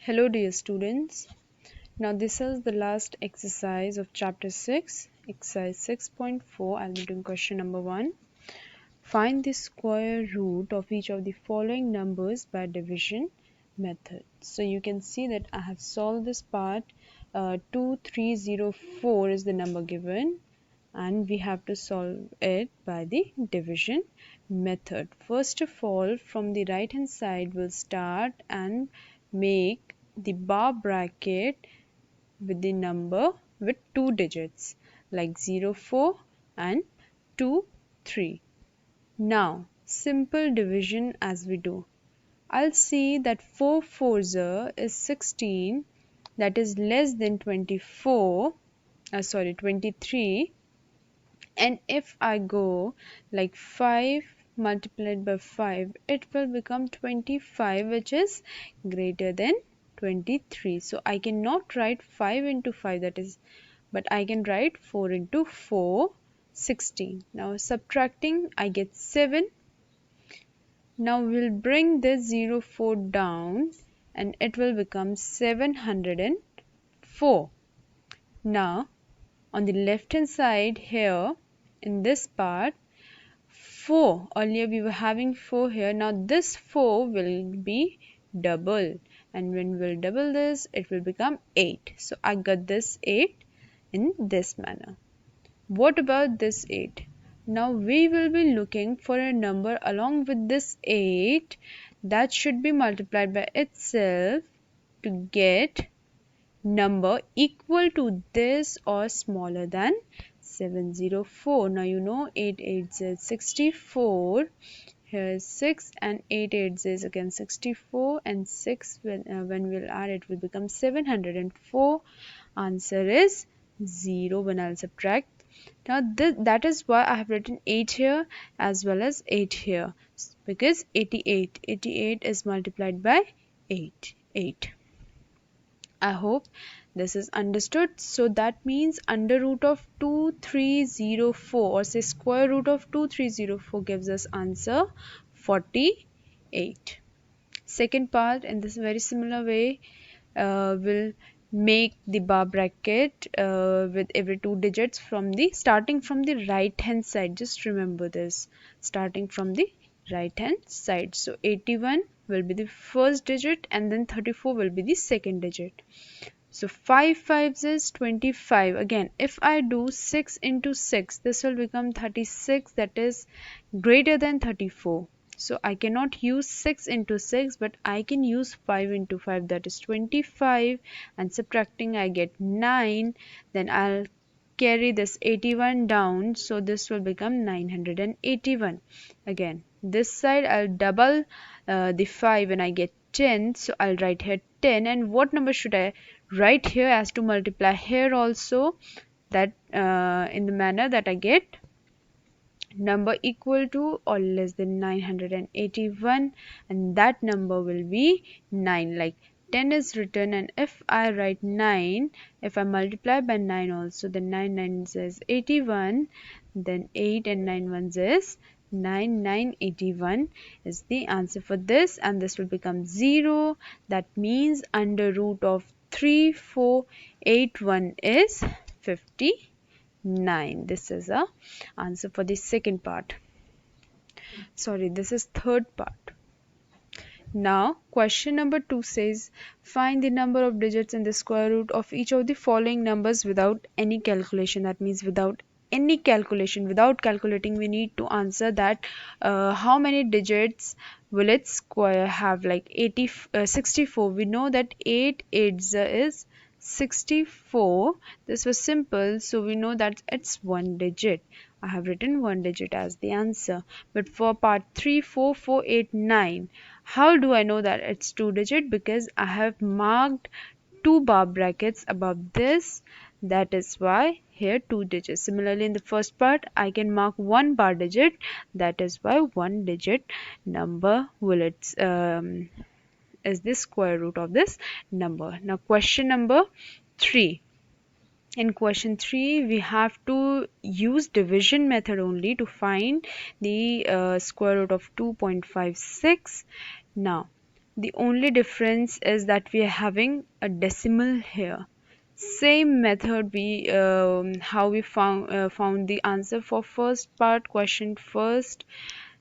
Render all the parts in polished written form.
Hello dear students. Now this is the last exercise of chapter 6, exercise 6.4. I'll be doing question number 1. Find the square root of each of the following numbers by division method. So you can see that I have solved this part. 2304 is the number given and we have to solve it by the division method. First of all, from the right hand side we'll start and make the bar bracket with the number with 2 digits like 04 and 23. Now simple division as we do. I'll see that 4 fours is 16, that is less than 23, and if I go like 5 multiplied by 5, it will become 25, which is greater than 23. So I cannot write 5 into 5, that is, but I can write 4 into 4, 16. Now subtracting, I get 7. Now we'll bring this 04 down and it will become 704. Now on the left hand side here in this part, 4, earlier we were having 4 here, now this 4 will be double, and when we'll double this it will become 8. So I got this 8 in this manner. What about this 8? Now we will be looking for a number along with this 8 that should be multiplied by itself to get number equal to this or smaller than 704. Now you know 8 8s is 64. Here is 6 and 8 8s is again 64, and 6 when we'll add it will become 704. Answer is 0 when I'll subtract. Now that is why I have written 8 here as well as 8 here, because 88 is multiplied by 8. I hope this is understood. So that means under root of 2304, or say square root of 2304, gives us answer 48. Second part, in this very similar way, will make the bar bracket with every 2 digits starting from the right hand side. Just remember this, starting from the right hand side. So 81 will be the first digit and then 34 will be the second digit. So 5 5s is 25. Again, if I do 6 into 6, this will become 36, that is greater than 34. So I cannot use 6 into 6, but I can use 5 into 5, that is 25, and subtracting I get 9. Then I'll carry this 81 down, so this will become 981. Again, this side I'll double the 5 and I get 10, so I'll write here 10. And what number should I write here as to multiply here also, that in the manner that I get number equal to or less than 981, and that number will be 9. Like 10 is written, and if I write 9, if I multiply by 9 also, then 9 9s is 81, then 8 and 9 1s is 981 is the answer for this, and this will become 0. That means under root of 3481 is 59. This is a answer for the second part. Sorry, this is third part. Now question number 2 says, find the number of digits in the square root of each of the following numbers without any calculation. That means without any calculation, without calculating, we need to answer that how many digits will its square have. Like 64, we know that 8 8s is 64. This was simple, so we know that it's one digit. I have written one digit as the answer. But for part 3 4 4 8 9, how do I know that it's two digit? Because I have marked 2 bar brackets above this, that is why here 2 digits. Similarly, in the first part I can mark 1 bar digit, that is why 1 digit number will is the square root of this number. Now question number 3. In question 3, we have to use division method only to find the square root of 2.56. Now The only difference is that we are having a decimal here. Same method we how we found the answer for first part question first.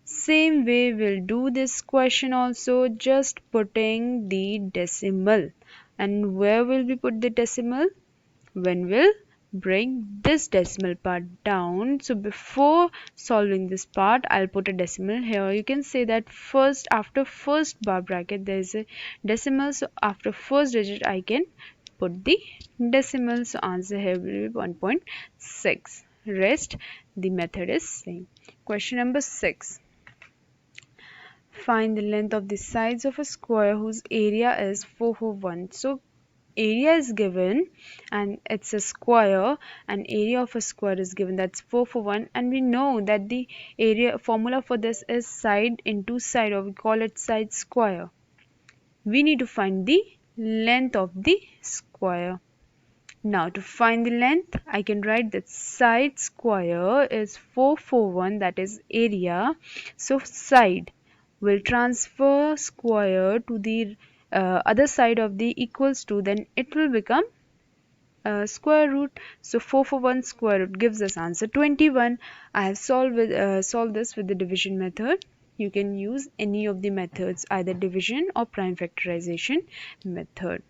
Same way we'll do this question also, just putting the decimal. And where will we put the decimal? When we'll bring this decimal part down. So before solving this part, I'll put a decimal here. You can say that first, after first bar bracket there is a decimal, so after first digit I can put the decimal. So answer here will be 1.6. Rest the method is same. Question number 6. Find the length of the sides of a square whose area is 441. So area is given and it's a square, and area of a square is given, that's 441, and we know that the area formula for this is side into side, or we call it side square. We need to find the length of the square. Now to find the length, I can write that side square is 441, that is area. So side will transfer square to the other side of the equals to, then it will become square root. So 441 square root gives us answer 21. I have solved this with the division method. You can use any of the methods, either division or prime factorization method.